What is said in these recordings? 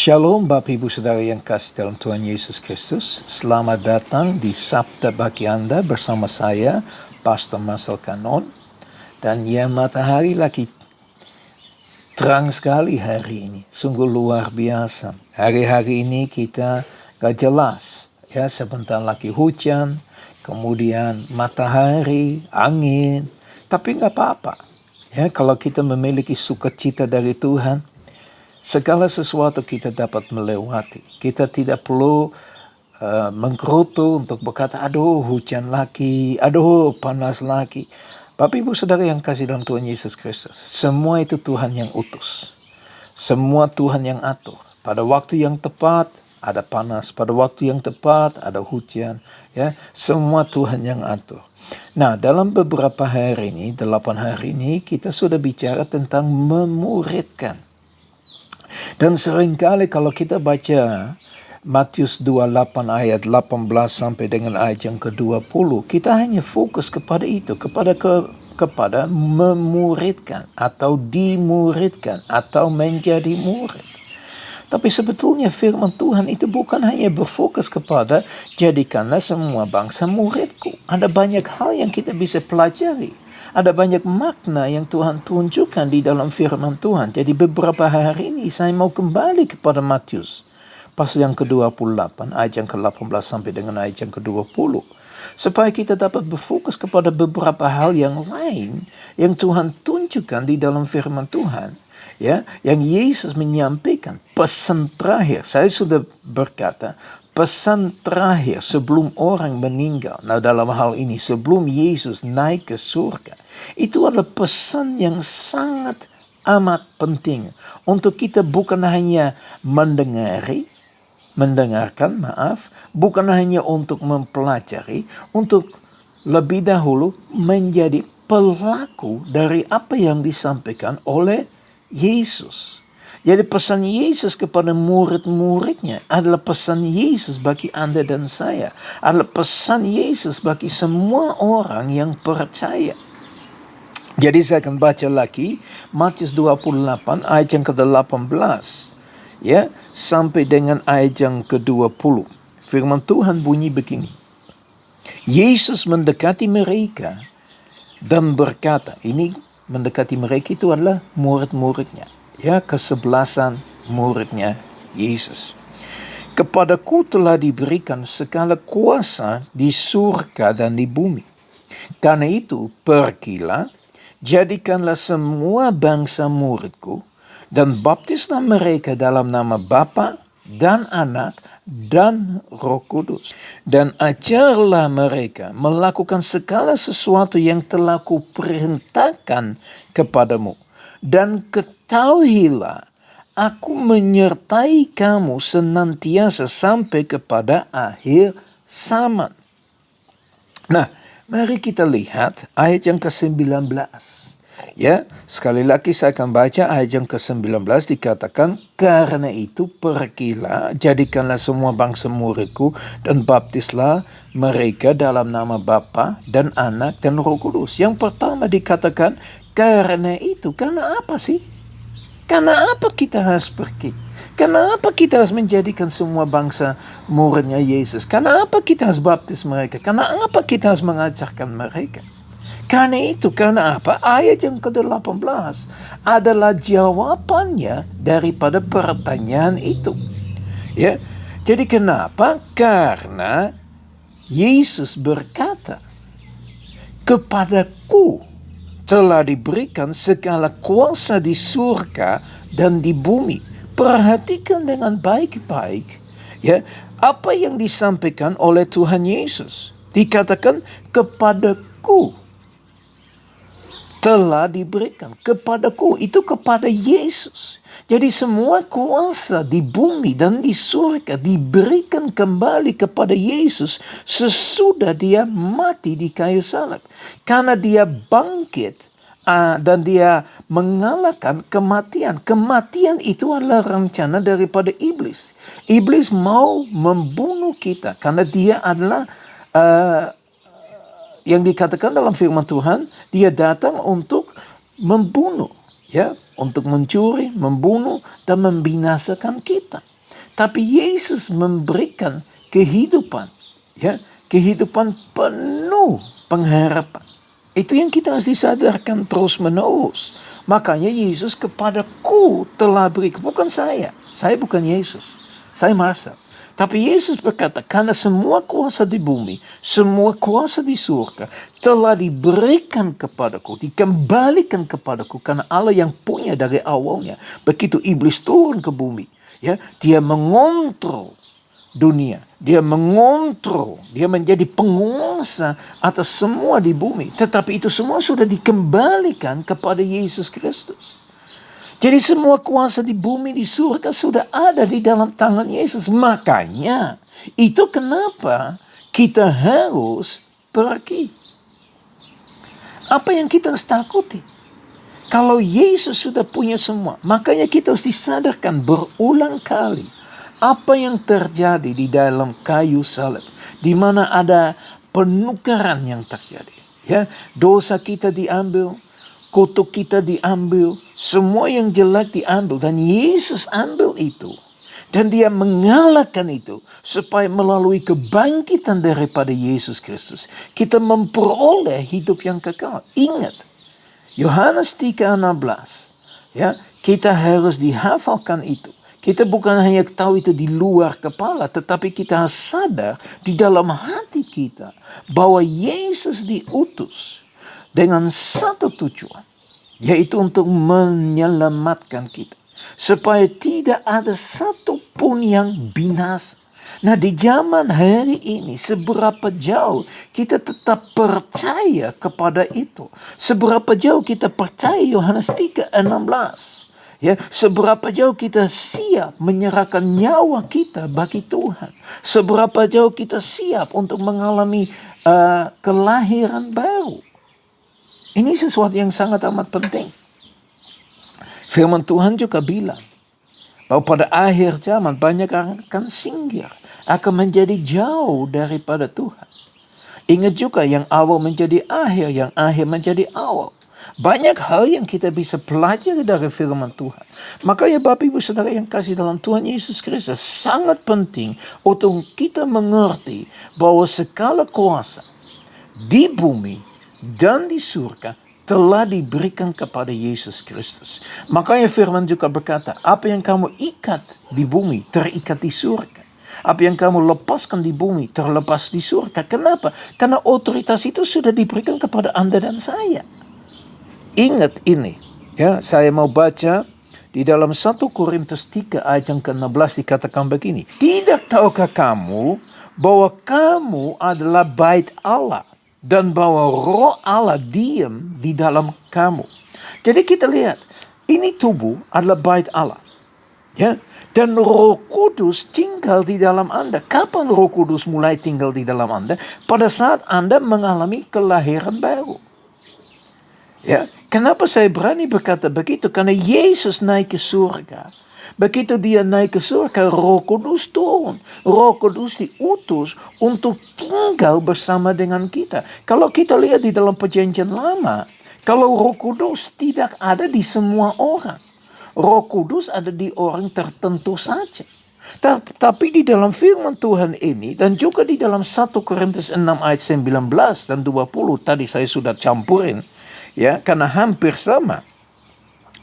Shalom Bapak Ibu Saudara yang kasih dalam Tuhan Yesus Kristus. Selamat datang di Sabda bagi Anda bersama saya, Pastor Marcel Kanon. Dan ya, matahari lagi terang sekali hari ini. Sungguh luar biasa. Hari-hari ini kita gak jelas. Ya, sebentar lagi hujan, kemudian matahari, angin. Tapi gak apa-apa. Ya, kalau kita memiliki sukacita dari Tuhan, segala sesuatu kita dapat melewati. Kita tidak perlu menggerutu untuk berkata, aduh hujan lagi, aduh panas lagi. Bapak Ibu Saudara yang kasih dalam Tuhan Yesus Kristus, semua itu Tuhan yang utus. Semua Tuhan yang atur. Pada waktu yang tepat ada panas, pada waktu yang tepat ada hujan. Ya, semua Tuhan yang atur. Nah, dalam beberapa hari ini, 8 hari ini, kita sudah bicara tentang memuridkan. Dan seringkali kalau kita baca Matius 28 ayat 18 sampai dengan ayat yang ke-20, kita hanya fokus kepada itu, kepada memuridkan atau dimuridkan atau menjadi murid. Tapi sebetulnya firman Tuhan itu bukan hanya berfokus kepada jadikanlah semua bangsa muridku. Ada banyak hal yang kita bisa pelajari. Ada banyak makna yang Tuhan tunjukkan di dalam firman Tuhan. Jadi beberapa hari ini saya mau kembali kepada Matius. Pasal yang ke-28, ayat yang ke-18 sampai dengan ayat yang ke-20. Supaya kita dapat berfokus kepada beberapa hal yang lain yang Tuhan tunjukkan di dalam firman Tuhan. Ya, yang Yesus menyampaikan pesan terakhir. Saya sudah berkata, pesan terakhir sebelum orang meninggal. Nah, dalam hal ini sebelum Yesus naik ke surga, itu adalah pesan yang sangat amat penting untuk kita bukan hanya mendengarkan, bukan hanya untuk mempelajari, untuk lebih dahulu menjadi pelaku dari apa yang disampaikan oleh Yesus. Jadi pesan Yesus kepada murid-muridnya adalah pesan Yesus bagi Anda dan saya. Adalah pesan Yesus bagi semua orang yang percaya. Jadi saya akan baca lagi Matius 28 ayat yang ke-18 ya sampai dengan ayat yang ke-20. Firman Tuhan bunyi begini. Yesus mendekati mereka dan berkata, ini mendekati mereka itu adalah murid-muridnya. Ya, kesebelasan muridnya Yesus. Kepadaku telah diberikan segala kuasa di surga dan di bumi. Karena itu, pergilah, jadikanlah semua bangsa muridku, dan baptislah mereka dalam nama Bapa dan Anak dan Roh Kudus. Dan ajarlah mereka melakukan segala sesuatu yang telah kuperintahkan kepadamu. Dan ketahuilah, aku menyertai kamu senantiasa sampai kepada akhir zaman. Nah, mari kita lihat ayat yang ke-19. Ya, sekali lagi saya akan baca ayat yang ke-19 dikatakan, karena itu pergilah, jadikanlah semua bangsa muridku dan baptislah mereka dalam nama Bapa dan Anak dan Roh Kudus. Yang pertama dikatakan, karena itu, karena apa sih? Karena apa kita harus pergi? Karena apa kita harus menjadikan semua bangsa muridnya Yesus? Karena apa kita harus baptis mereka? Karena apa kita harus mengajarkan mereka? Karena itu, karena apa? Ayat yang ke-18 adalah jawabannya daripada pertanyaan itu. Ya, jadi kenapa? Karena Yesus berkata, kepadaku telah diberikan segala kuasa di surga dan di bumi. Perhatikan dengan baik-baik ya, apa yang disampaikan oleh Tuhan Yesus. Dikatakan kepadaku telah diberikan. Kepadaku itu kepada Yesus. Jadi semua kuasa di bumi dan di surga diberikan kembali kepada Yesus sesudah dia mati di kayu salib. Karena dia bangkit dan dia mengalahkan kematian. Kematian itu adalah rencana daripada iblis. Iblis mau membunuh kita karena dia adalah yang dikatakan dalam firman Tuhan, dia datang untuk membunuh, ya, untuk mencuri, membunuh dan membinasakan kita. Tapi Yesus memberikan kehidupan, ya, kehidupan penuh pengharapan. Itu yang kita harus disadarkan terus menerus. Makanya Yesus kepadaku telah beri, bukan saya bukan Yesus, saya Marcel. Tapi Yesus berkata, karena semua kuasa di bumi, semua kuasa di surga telah diberikan kepadaku, dikembalikan kepadaku, karena Allah yang punya dari awalnya. Begitu iblis turun ke bumi, ya, dia mengontrol dunia, dia mengontrol, dia menjadi penguasa atas semua di bumi. Tetapi itu semua sudah dikembalikan kepada Yesus Kristus. Jadi semua kuasa di bumi, di surga sudah ada di dalam tangan Yesus. Makanya itu kenapa kita harus pergi. Apa yang kita harus takuti? Kalau Yesus sudah punya semua, makanya kita harus disadarkan berulang kali apa yang terjadi di dalam kayu salib, di mana ada penukaran yang terjadi. Ya, dosa kita diambil, kutuk kita diambil, semua yang jelek diambil, dan Yesus ambil itu. Dan dia mengalahkan itu supaya melalui kebangkitan daripada Yesus Kristus kita memperoleh hidup yang kekal. Ingat, Yohanes 3:16, ya, kita harus dihafalkan itu. Kita bukan hanya tahu itu di luar kepala, tetapi kita harus sadar di dalam hati kita bahwa Yesus diutus dengan satu tujuan, yaitu untuk menyelamatkan kita, supaya tidak ada satupun yang binasa. Nah, di zaman hari ini, seberapa jauh kita tetap percaya kepada itu? Seberapa jauh kita percaya Yohanes 3:16? Ya, seberapa jauh kita siap menyerahkan nyawa kita bagi Tuhan? Seberapa jauh kita siap untuk mengalami kelahiran baru? Ini sesuatu yang sangat amat penting. Firman Tuhan juga bilang bahwa pada akhir zaman banyak orang akan singgir, akan menjadi jauh daripada Tuhan. Ingat juga, yang awal menjadi akhir, yang akhir menjadi awal. Banyak hal yang kita bisa pelajari dari firman Tuhan. Makanya Bapak Ibu Saudara yang kasih dalam Tuhan Yesus Kristus, sangat penting untuk kita mengerti bahwa segala kuasa di bumi dan di surga telah diberikan kepada Yesus Kristus. Makanya firman juga berkata, apa yang kamu ikat di bumi terikat di surga. Apa yang kamu lepaskan di bumi terlepas di surga. Kenapa? Karena otoritas itu sudah diberikan kepada Anda dan saya. Ingat ini, ya, saya mau baca di dalam 1 Korintus 3 ayat yang ke-16 dikatakan begini. Tidak tahukah kamu bahwa kamu adalah bait Allah dan bahwa roh Allah diam di dalam kamu. Jadi kita lihat, ini tubuh adalah bait Allah. Ya, dan Roh Kudus tinggal di dalam Anda. Kapan Roh Kudus mulai tinggal di dalam Anda? Pada saat Anda mengalami kelahiran baru. Ya, kenapa saya berani berkata begitu? Karena Yesus naik ke surga. Begitu dia naik ke surga, Roh Kudus turun. Roh Kudus diutus untuk tinggal bersama dengan kita. Kalau kita lihat di dalam Perjanjian Lama, kalau Roh Kudus tidak ada di semua orang. Roh Kudus ada di orang tertentu saja. Tapi di dalam firman Tuhan ini, dan juga di dalam 1 Korintus 6 ayat 19 dan 20, tadi saya sudah campurin, ya, karena hampir sama.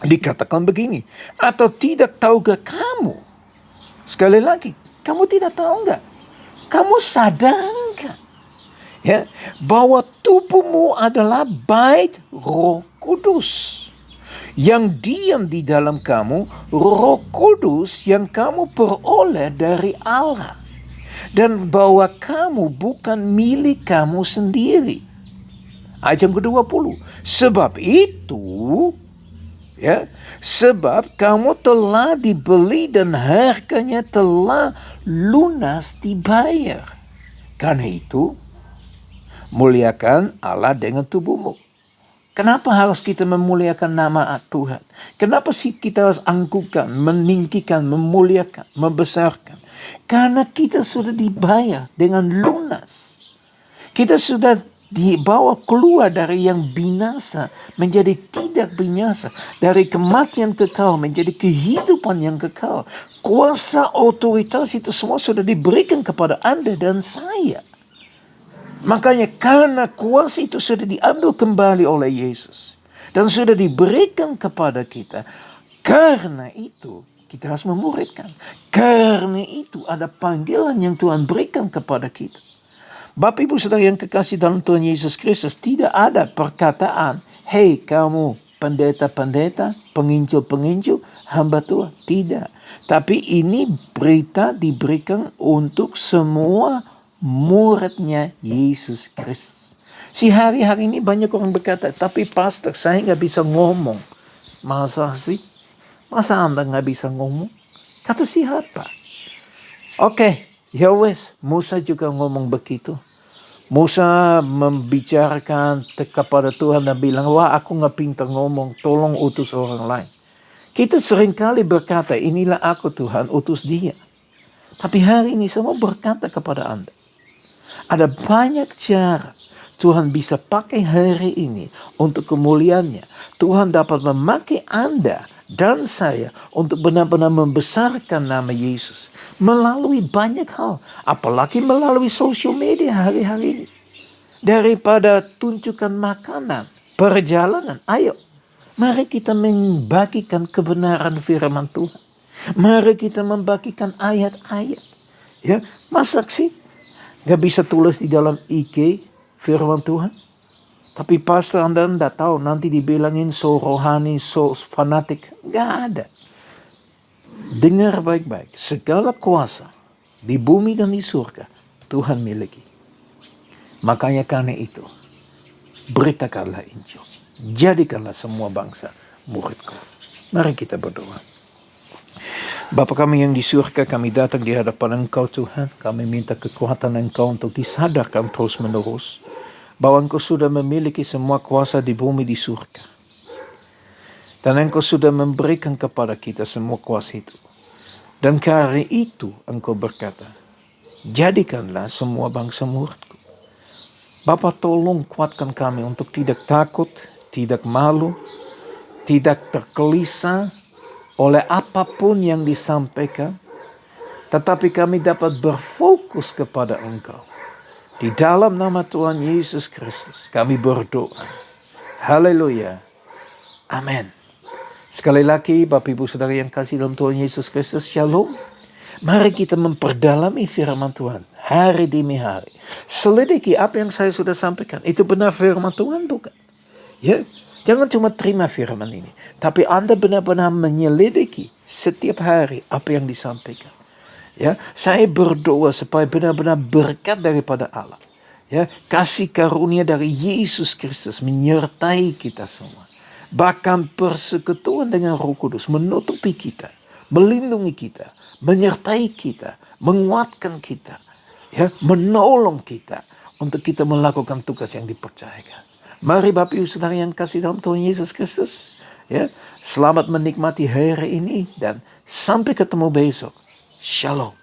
Dikatakan begini, atau tidak tahukah kamu? Sekali lagi, kamu tidak tahu enggak? Kamu sadar enggak? Ya, bahwa tubuhmu adalah bait Roh Kudus yang diam di dalam kamu, Roh Kudus yang kamu peroleh dari Allah, dan bahwa kamu bukan milik kamu sendiri. Ayat yang ke-20. Sebab itu, ya, sebab kamu telah dibeli dan harganya telah lunas dibayar. Karena itu, muliakan Allah dengan tubuhmu. Kenapa harus kita memuliakan nama Tuhan? Kenapa sih kita harus angkuhkan, meninggikan, memuliakan, membesarkan? Karena kita sudah dibayar dengan lunas. Kita sudah dibawa keluar dari yang binasa menjadi tidak binasa, dari kematian kekal menjadi kehidupan yang kekal. Kuasa otoritas itu semua sudah diberikan kepada Anda dan saya. Makanya karena kuasa itu sudah diambil kembali oleh Yesus dan sudah diberikan kepada kita, karena itu kita harus memuridkan. Karena itu ada panggilan yang Tuhan berikan kepada kita. Bapak Ibu Saudara yang kekasih dalam Tuhan Yesus Kristus, tidak ada perkataan, "Hei kamu pendeta-pendeta, penginjil-penginjil, hamba Tuhan." Tidak. Tapi ini berita diberikan untuk semua muridnya Yesus Kristus. Hari-hari ini banyak orang berkata, "Tapi pastor, saya nggak bisa ngomong." Masa sih? Masa Anda nggak bisa ngomong? Kata siapa? Oke, ya wes, Musa juga ngomong begitu. Musa membicarakan kepada Tuhan dan bilang, "Wah, aku nggak pintar ngomong, tolong utus orang lain." Kita seringkali berkata, "Inilah aku Tuhan, utus dia." Tapi hari ini semua berkata kepada Anda, ada banyak cara Tuhan bisa pakai hari ini untuk kemuliaannya. Tuhan dapat memakai Anda dan saya untuk benar-benar membesarkan nama Yesus melalui banyak hal, apalagi melalui sosial media hari-hari ini. Daripada tunjukkan makanan, perjalanan, ayo mari kita membagikan kebenaran firman Tuhan. Mari kita membagikan ayat-ayat. Ya, masa sih gak bisa tulis di dalam IG firman Tuhan? Tapi pastor Anda tidak tahu, nanti dibilangin so rohani, so fanatik. Gak ada. Dengar baik-baik, segala kuasa di bumi dan di surga Tuhan miliki. Makanya karena itu, beritakanlah Injil. Jadikanlah semua bangsa muridku. Mari kita berdoa. Bapa kami yang di surga, kami datang di hadapan Engkau Tuhan. Kami minta kekuatan Engkau untuk disadarkan terus menerus bahwa Engkau sudah memiliki semua kuasa di bumi di surga. Dan Engkau sudah memberikan kepada kita semua kuasa itu. Dan karena itu Engkau berkata, jadikanlah semua bangsa muridku. Bapa, tolong kuatkan kami untuk tidak takut, tidak malu, tidak tergelisah oleh apapun yang disampaikan, tetapi kami dapat berfokus kepada Engkau. Di dalam nama Tuhan Yesus Kristus kami berdoa. Haleluya. Amin. Sekali lagi Bapak Ibu Saudara yang kasih dalam Tuhan Yesus Kristus, Shalom. Mari kita memperdalami firman Tuhan hari demi hari. Selidiki apa yang saya sudah sampaikan. Itu benar firman Tuhan bukan? Ya, jangan cuma terima firman ini, tapi Anda benar-benar menyelidiki setiap hari apa yang disampaikan. Ya, saya berdoa supaya benar-benar berkat daripada Allah. Ya, kasih karunia dari Yesus Kristus menyertai kita semua. Bahkan persekutuan dengan Roh Kudus menutupi kita, melindungi kita, menyertai kita, menguatkan kita, ya, menolong kita untuk kita melakukan tugas yang dipercayakan. Mari Bapak Ibu Saudara yang kasih dalam Tuhan Yesus Kristus, ya, selamat menikmati hari ini dan sampai ketemu besok. Shalom.